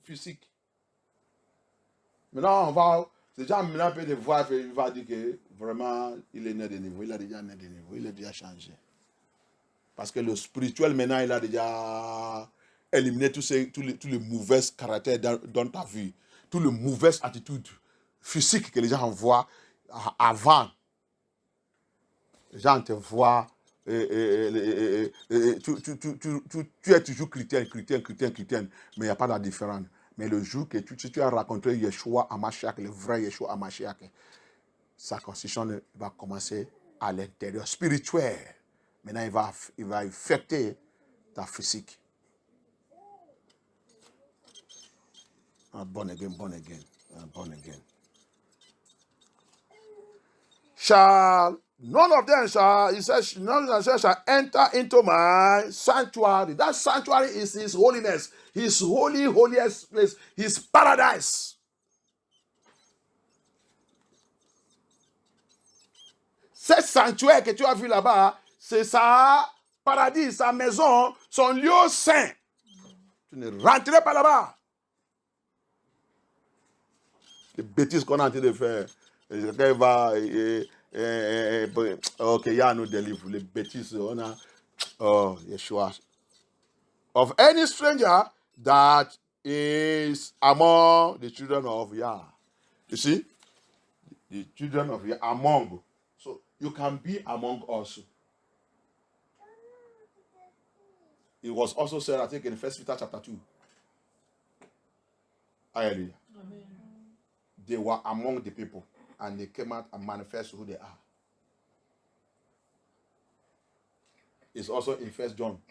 physique. Maintenant, les gens maintenant peuvent voir, il va dire que vraiment, il est né de niveau, il a déjà né de niveau, il a déjà changé. Parce que le spirituel, maintenant, il a déjà éliminé tous les mauvais caractères dans ta vie, toutes les mauvaises attitudes physiques que les gens voient avant. Les gens te voient, tu es toujours chrétien, mais il n'y a pas de différence. Mais le jour que tu as rencontré Yeshua Hamashiach, le vrai Yeshua Hamashiach, sa constitution va commencer à l'intérieur spirituel. Maintenant, il va affecter ta physique. Born again. None of them shall enter into my sanctuary. That sanctuary is His holiness, His holiest place, His paradise. Ce sanctuaire que tu as vu là-bas, c'est sa paradis, sa maison, son lieu saint. Tu ne rentrerais pas là-bas. Les bêtises qu'on est en train de faire. Quelqu'un va... ok, Yah nous délivre. Les bêtises, on a... Oh, Yeshua. of any stranger that is among the children of Yah. You see, the children of Yah among. So you can be among us. It was also said, I think, in 1 Peter chapter 2. Hallelujah. Amen. They were among the people, and they came out and manifest who they are. It's also in 1 John.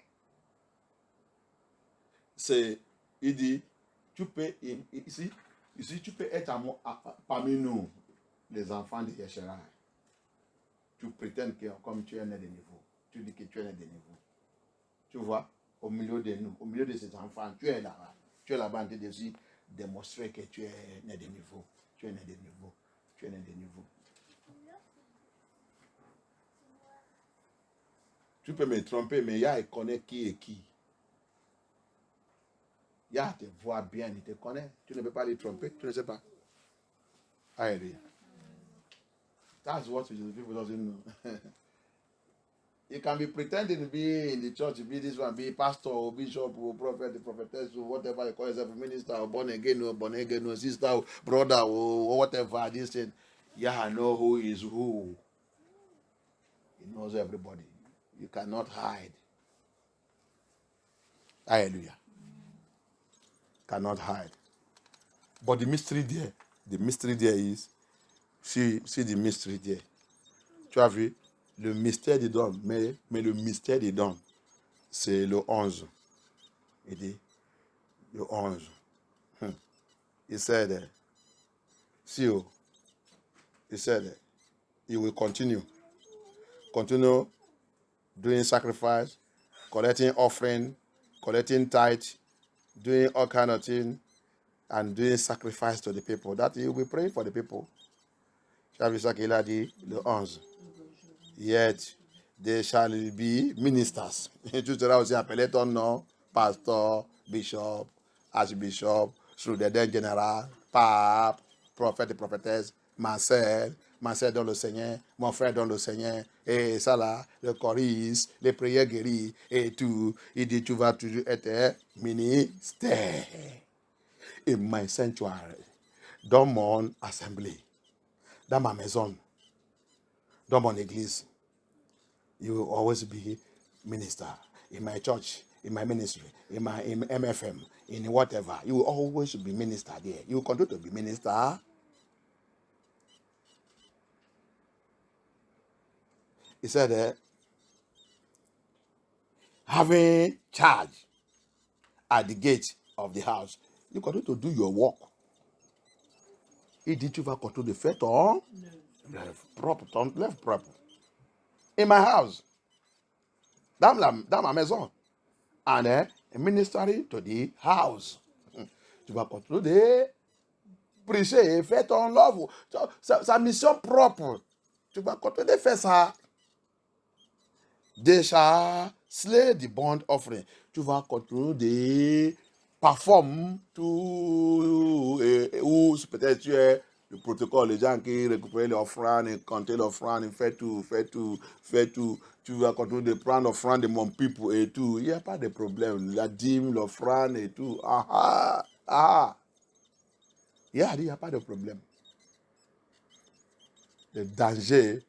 C'est, il dit, tu peux, ici, tu peux être parmi nous, les enfants de Yeshua. Tu prétends que comme tu es né de nouveau, tu dis que tu es né de nouveau. Tu vois, au milieu de nous, au milieu de ces enfants, tu es là-bas. Tu es là-bas en train de démontrer que tu es né de nouveau. Tu es né de nouveau. Tu es né de nouveau. Tu peux me tromper, mais Yah connaît qui est qui. Yah te voit bien, il te connaît. Tu ne peux pas les tromper, tu ne sais pas. Hallelujah. That's what people doesn't know. You can be pretending to be in the church, be this one, be pastor or bishop or prophet, prophetess or whatever you call yourself, minister or born again or sister or brother or whatever. This thing, Yah know who is who. He knows everybody. You cannot hide. Hallelujah. Cannot hide. But the mystery there is, see the mystery there. Tu as vu, le mystère des dons, mais le mystère des dons, c'est le 11. Il dit, le 11. He said, he said, he will continue doing sacrifice, collecting offering, collecting tithe, doing all kind of things, and doing sacrifice to the people. That he will be praying for the people. Il a dit, le 11. Yet they shall be ministers. Tu seras aussi appelé ton nom, pasteur, bishop, archbishop, souverain général, pape, prophète et prophétesse, ma sœur dans le Seigneur, mon frère dans le Seigneur, et ça là, le choriste, les prières guéries et tout. Il dit, tu vas toujours être ministère. In my sanctuary, dans mon assemblée, dans ma maison, dans mon église, you will always be minister. In my church, in my ministry, in MFM, in whatever, you will always be minister there. You will continue to be minister. He said, having charge at the gate of the house, you continue to do your work. Il dit, tu vas continuer de faire ton lève propre. In my house, dans ma maison, and ministering to the house. Tu vas continuer de prêcher et faire ton love. Sa mission propre. Tu vas continuer de faire ça. They shall slay the burnt offering. Tu vas continuer de performer tout, ou peut-être tu es le protocole, les gens qui récupèrent l'offrande, compter l'offrande, fait tout. Tu vas continuer de prendre l'offrande de mon people et tout. Il n'y a pas de problème. La dîme, l'offrande et tout. Il n'y a pas de problème. Le danger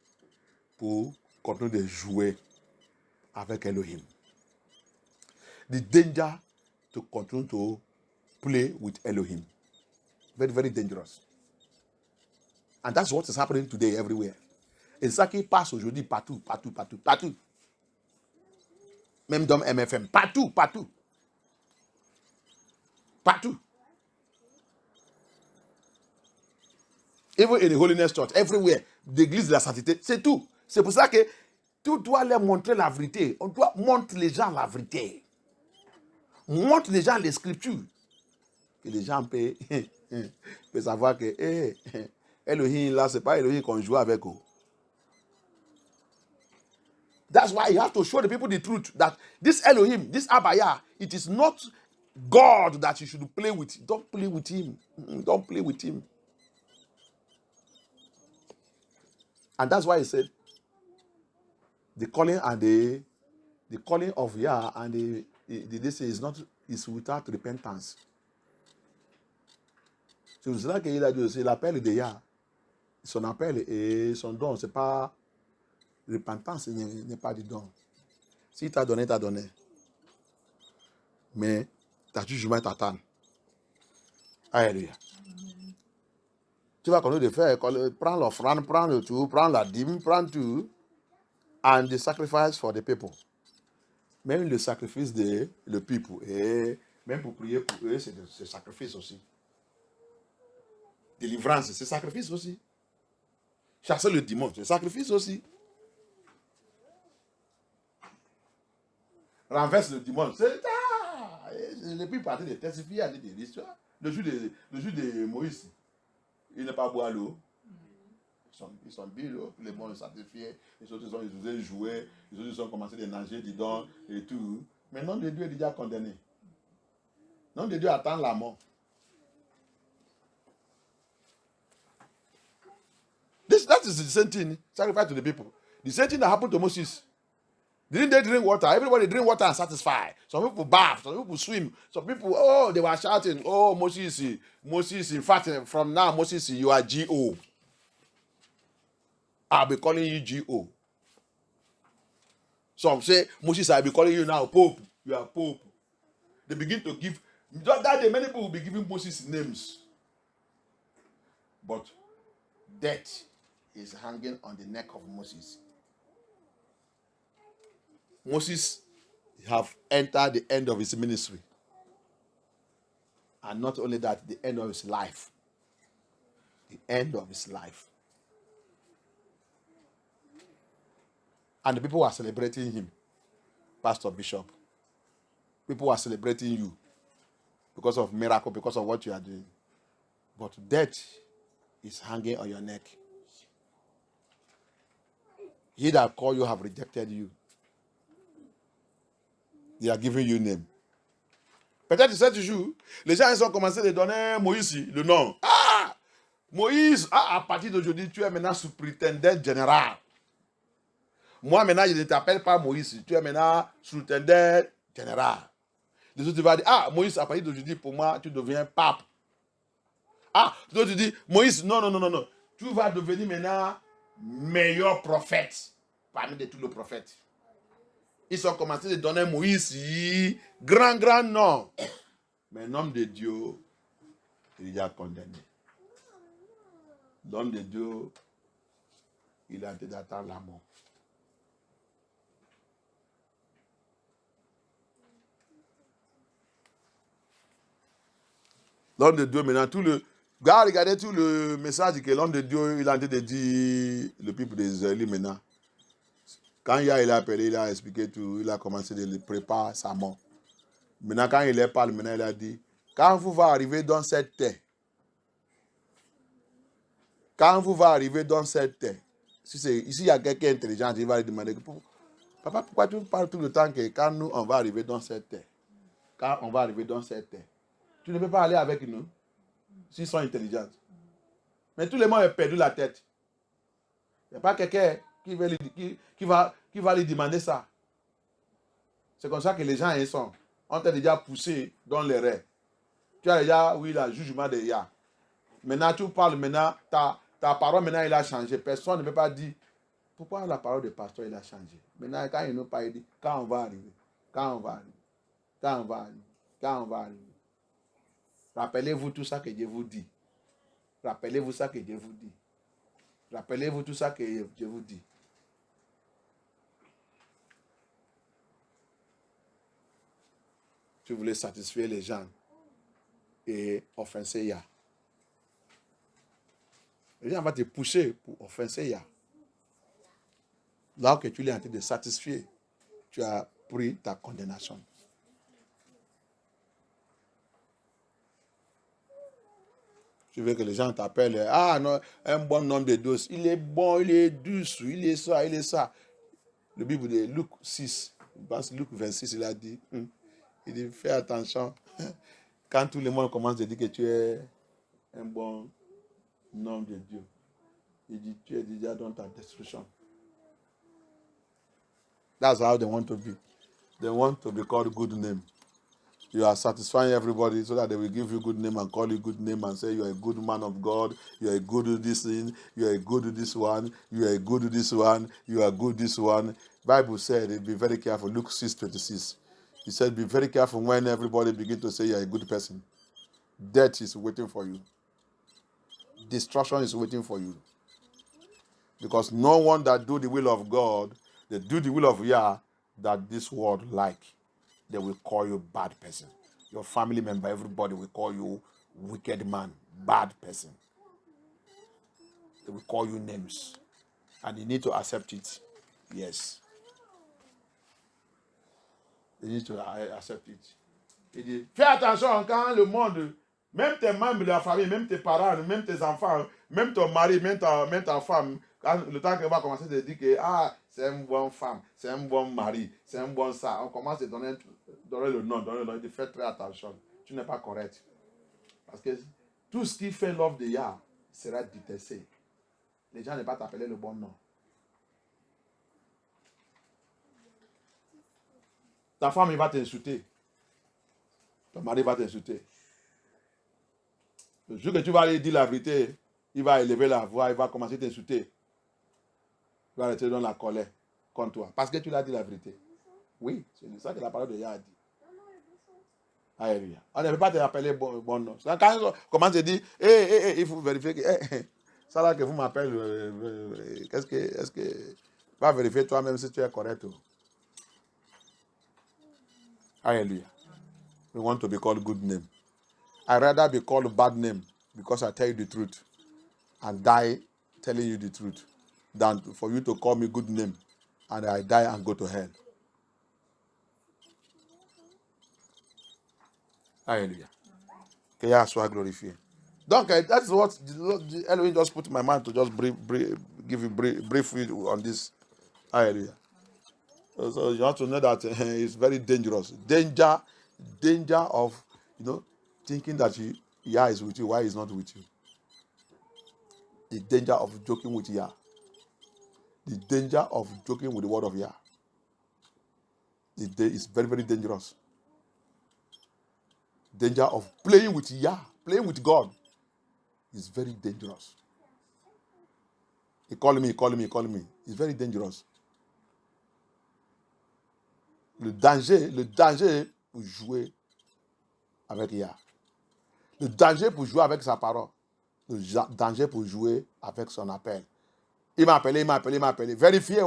pour continuer de jouer avec Elohim. The danger to continue to play with Elohim. Very, very dangerous. And that's what is happening today everywhere. Et ça qui passe aujourd'hui partout. Même dans MFM, partout. Even in the Holiness Church, everywhere, l'église de la sainteté, c'est tout. C'est pour ça que tu dois leur montrer la vérité. On doit montrer les gens la vérité. Montre les gens les scriptures. Que les gens peuvent savoir que Elohim, là, c'est pas Elohim qu'on joue avec eux. That's why you have to show the people the truth that this Elohim, this Abaya, it is not God that you should play with. Don't play with him. Don't play with him. And that's why he said the calling of Yah and the they say it's without repentance. C'est pour cela qu'il a dit aussi l'appel de Yah. Son appel et son don, c'est pas repentance, n'est pas du don. Si t'a donné, t'a donné. Mais ta jugement t'attend. Alléluia. Tu vas continuer de faire, prends l'offrande, prends le tout, prends la dîme, prends tout. And the sacrifice for the people. Même le sacrifice de le people. Et même pour prier pour eux, c'est sacrifice aussi. Délivrance, c'est sacrifice aussi. Chasser le démon, c'est sacrifice aussi. Renverse le démon, c'est... Les plus partis de testifier à des l'histoire. Le jour de Moïse, il n'est pas boire l'eau. Ils sont bien, les bons sacrifiés, les autres ils ont joué, les autres ils ont commencé à nager dedans et tout. Mais le nom de Dieu est déjà condamné. Le nom de Dieu attend la mort. That is the same thing, sacrifice to the people. The same thing that happened to Moses. Didn't they drink water? Everybody drink water and satisfy. Some people bath, some people swim, some people, oh, they were shouting, oh, Moses, in fact, from now, Moses, you are G.O. I'll be calling you G.O. Some say, Moses, I'll be calling you now Pope. You are Pope. They begin to give, that day many people will be giving Moses names. But death is hanging on the neck of Moses. Moses have entered the end of his ministry. And not only that, the end of his life. The end of his life. And the people are celebrating him, Pastor Bishop. People are celebrating you because of miracle, because of what you are doing. But death is hanging on your neck. He that called you have rejected you. They are giving you name. Peut-être c'est toujours, les gens ils ont commencé à donner Moïse le nom. Ah! Moïse, à partir d'aujourd'hui, tu es maintenant superintendant général. Moi maintenant, je ne t'appelle pas Moïse, tu es maintenant superintendant général. Les autres vont dire, ah, Moïse, à partir d'aujourd'hui, pour moi, tu deviens pape. Ah, toi tu dis, Moïse, non. Tu vas devenir maintenant meilleur prophète parmi de tous les prophètes. Ils ont commencé à donner Moïse grand nom. Mais l'homme de Dieu, il est déjà condamné. L'homme de Dieu, il a été d'attendre la mort. L'homme de Dieu, maintenant, regardez tout le message que l'homme de Dieu, il a été de dire, le peuple d'Israël maintenant. Quand il a appelé, il a expliqué tout, il a commencé à préparer sa mort. Maintenant, quand il parle, maintenant, il a dit, quand vous va arriver dans cette terre, ici il y a quelqu'un intelligent, il va lui demander, papa, pourquoi tu parles tout le temps que quand nous, on va arriver dans cette terre, tu ne peux pas aller avec nous, s'ils sont intelligents. Mais tout le monde a perdu la tête. Il n'y a pas quelqu'un qui va lui demander ça. C'est comme ça que les gens sont. On t'a déjà poussé dans les rêves. Tu as déjà, oui, le jugement de Yah. Maintenant, tu parles, maintenant, ta parole, maintenant, il a changé. Personne ne peut pas dire, pourquoi la parole du pasteur, il a changé. Maintenant, quand il nous parle, il dit, quand on va arriver. Rappelez-vous tout ça que Dieu vous dit. Rappelez-vous tout ça que Dieu vous dit. Tu voulais satisfaire les gens et offenser Yah. Les gens vont te pousser pour offenser Yah. Là que tu es en train de satisfaire, tu as pris ta condamnation. Tu veux que les gens t'appellent, ah non, un bon homme de douce. Il est bon, il est douce, il est ça. Le Bible de Luc 6, je pense Luc 26, il a dit, il dit, fais attention. Quand tout le monde commence à dire que tu es un bon homme de Dieu, il dit, tu es déjà dans ta destruction. That's how they want to be. They want to be called good name. You are satisfying everybody so that they will give you good name and call you good name and say you are a good man of God, you are good to this thing, you are good to this one, you are good to this one, you are good this one. Bible said, be very careful. Luke 6:26. He said, be very careful when everybody begin to say you are a good person. Death is waiting for you. Destruction is waiting for you. Because no one that do the will of God, they do the will of Yah, that this world like. They will call you bad person. Your family member, everybody will call you wicked man, bad person. They will call you names. And you need to accept it. Yes. You need to accept it. Il dit, fais attention quand le monde, même tes membres de la famille, même tes parents, même tes enfants, même ton mari, même ta femme, quand le temps qu'elle va commencer à te dire que c'est une bonne femme, c'est un bon mari, c'est un bon ça, on commence à donner le nom, fais très attention. Tu n'es pas correct. Parce que tout ce qui fait l'œuvre de Yah sera détesté. Les gens ne vont pas t'appeler le bon nom. Ta femme, il va t'insulter. Ton mari va t'insulter. Le jour que tu vas aller dire la vérité, il va élever la voix, il va commencer à t'insulter. Il va rester dans la colère contre toi. Parce que tu l'as dit la vérité. Oui, c'est ça que la parole de Yah a dit. Alléluia. On ne peut pas t'appeler bon nom. Quand on commence à dire, il faut vérifier que, ça là que vous m'appelez, est-ce que, va vérifier toi-même si tu es correct. Hallelujah. We want to be called good name. I'd rather be called bad name because I tell you the truth and die telling you the truth than for you to call me good name and I die and go to hell. Hallelujah. Que Yah soit glorifié. Donc, that's what Elohim just put in my mind to just give you brief on this. Hallelujah. So you have to know that it's very dangerous. Danger of, thinking that Yah is with you while he's not with you. The danger of joking with Yah. The danger of joking with the word of Yah. It's very, very dangerous. Danger of playing with Yah, playing with God, is very dangerous. He calling me. It's very dangerous. Le danger pour jouer avec Yah. Le danger pour jouer avec sa parole. Le danger pour jouer avec son appel. Il m'a appelé. Vérifiez.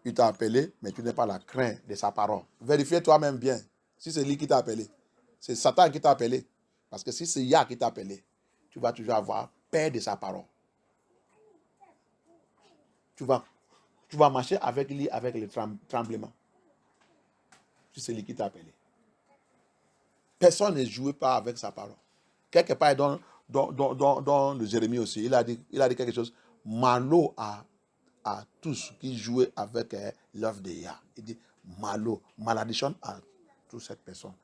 Il t'a appelé, mais tu n'es pas la crainte de sa parole. Vérifie toi-même bien. Si c'est lui qui t'a appelé, c'est Satan qui t'a appelé. Parce que si c'est Yah qui t'a appelé, tu vas toujours avoir peur de sa parole. Tu vas marcher avec lui avec le tremblement. Si c'est lui qui t'a appelé. Personne ne joue pas avec sa parole. Quelque part dans le Jérémie aussi, il a dit quelque chose. Malo à tous qui jouaient avec l'œuvre de Yah. Il dit malédiction à toute cette personne.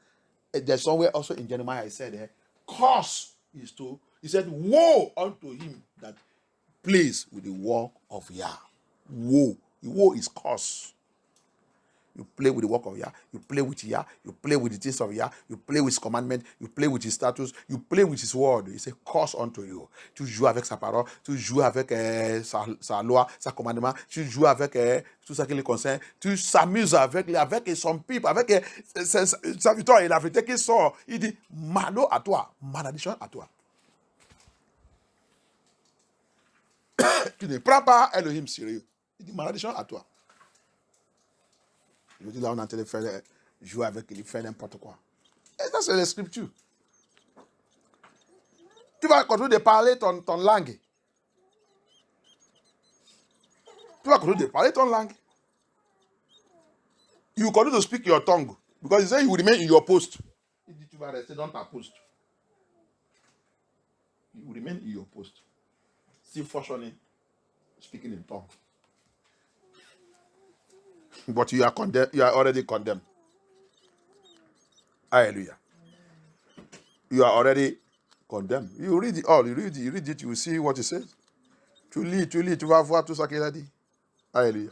And there's somewhere also in Jeremiah he said, curse is to, he said, woe unto him that plays with the work of Yah. Woe is curse. You play with the work of Yah. You play with Yah. You play with the things of Yah. You play with his commandment. You play with his statutes. You play with his word. It's a curse unto you. Tu joues avec sa parole. Tu joues avec sa loi, sa commandement. Tu joues avec tout ça qui le concerne. Tu s'amuses avec son peuple, avec sa victoire et la vérité qui sort. Il dit, malo à toi, malédiction à toi. Tu ne prends pas Elohim sérieux. Il dit, malédiction à toi. Je dis là, on est en train de faire jouer avec lui, faire n'importe quoi. Et ça, c'est les scriptures. Tu vas continuer de parler ton langue. Tu vas continuer de parler ton langue. You continue to speak your tongue. Because he said you will remain in your post. Il dit, tu vas rester dans ta poste. You will remain in your post. Still functioning, speaking in tongue. But you are condemned. You are already condemned. Hallelujah. You are already condemned. You read it all. You read it. You will see what it says. Tu lis, tu vas voir tout ça qu'il a dit. Alléluia.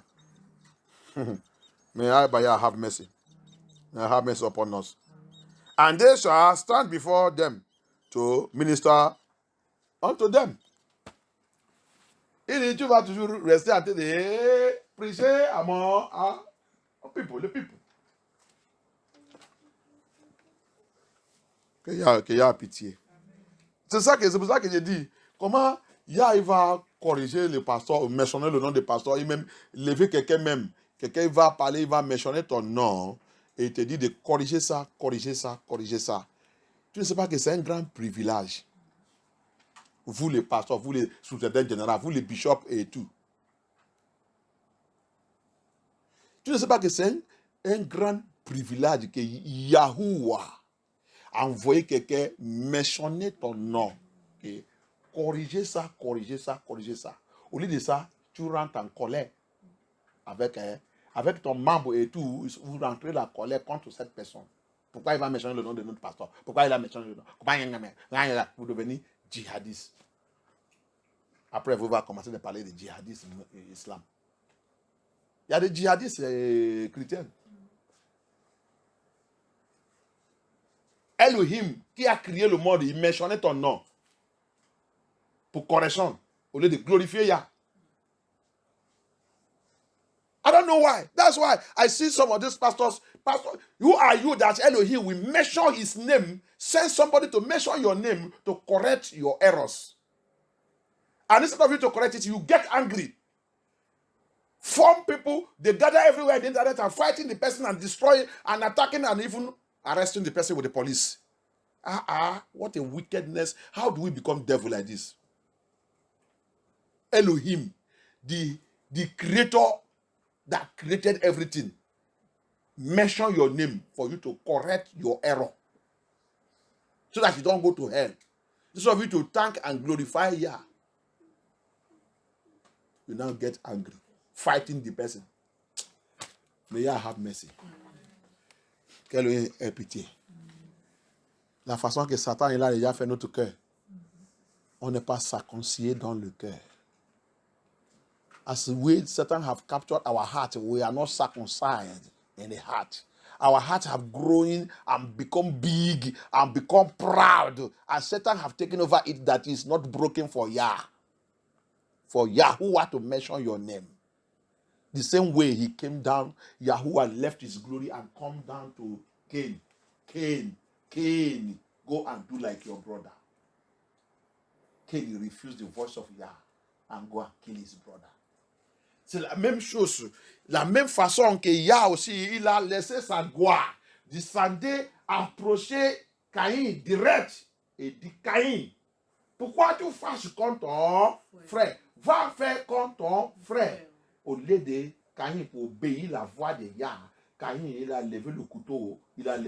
May I, by Yah, have mercy. May I have mercy upon us. And they shall stand before them to minister unto them. Il dit, tu vas toujours rester en train de prêcher à people, les people. Qu'il y a pitié. C'est pour ça que j'ai dit, comment Yah il va corriger le pasteur, mentionner le nom du pasteur, il même lever quelqu'un même. Quelqu'un va parler, il va mentionner ton nom et il te dit de corriger ça, corriger ça, corriger ça. Tu ne sais pas que c'est un grand privilège. Vous les pasteurs, vous les sous-secrétaires généraux, vous les bishops et tout. Tu ne sais pas que c'est un grand privilège que Yahuwah a envoyé quelqu'un mentionner ton nom. Et corriger ça, corriger ça, corriger ça. Au lieu de ça, tu rentres en colère avec ton membre et tout. Vous rentrez la colère contre cette personne. Pourquoi il va mentionner le nom de notre pasteur? Pourquoi il a mentionné le nom? Vous devenez djihadiste. Après, vous allez commencer à parler de djihadisme et islam. Il y a des djihadistes chrétiens. Elohim, qui a créé le monde, il mentionnait ton nom pour correction, au lieu de glorifier Yah. I don't know why. That's why I see some of these pastors. Pastor, who are you that Elohim will mention his name, send somebody to mention your name to correct your errors? And instead of you to correct it, you get angry. Form people, they gather everywhere on the internet and fighting the person and destroying and attacking and even arresting the person with the police. What a wickedness. How do we become devil like this? Elohim, the creator that created everything, mention your name for you to correct your error so that you don't go to hell. Instead of you to thank and glorify Yah, you now get angry, fighting the person. May Yah have mercy. Qu'Elohim ait pitié. La façon que Satan il a déjà fait notre cœur, on n'est pas circoncis dans le cœur. As Satan have captured our heart, we are not circumcised in the heart. Our hearts have grown and become big and become proud. And Satan have taken over it that is not broken for Yah. For Yahuwah to mention your name. The same way he came down, Yahuwah left his glory and come down to Cain. Cain, go and do like your brother. Cain refused the voice of Yah and go and kill his brother. C'est la même chose, la même façon que Yah aussi, il a laissé sa gloire descendre, approcher Caïn direct et dit Caïn, pourquoi tu fâches contre ton frère? Va faire contre ton frère. Au lieu de Caïn pour obéir la voix de Yah, Caïn il a levé le couteau, il a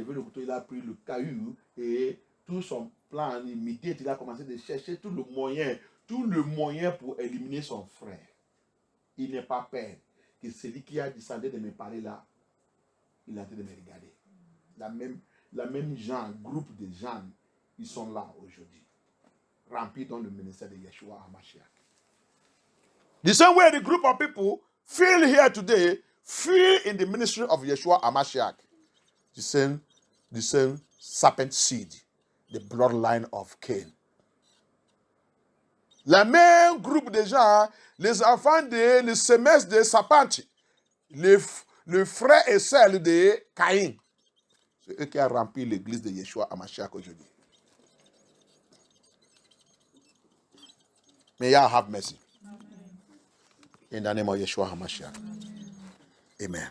pris le caillou et tout son plan immédiat, il a commencé à chercher tout le moyen pour éliminer son frère. Il n'est pas peur que celui qui a descendu de me parler là, il est en train de me regarder. La même gens, groupe de gens, ils sont là aujourd'hui, remplis dans le ministère de Yeshua HaMashiach. The same way the group of people feel here today, feel in the ministry of Yeshua HaMashiach. The same serpent seed, the bloodline of Cain. Le même groupe de gens, les enfants les semestres de Sapante, le frère et sœur de Caïn. C'est eux qui ont rempli l'église de Yeshua HaMashiach aujourd'hui. May Yah have mercy. In the name of Yeshua HaMashiach. Amen.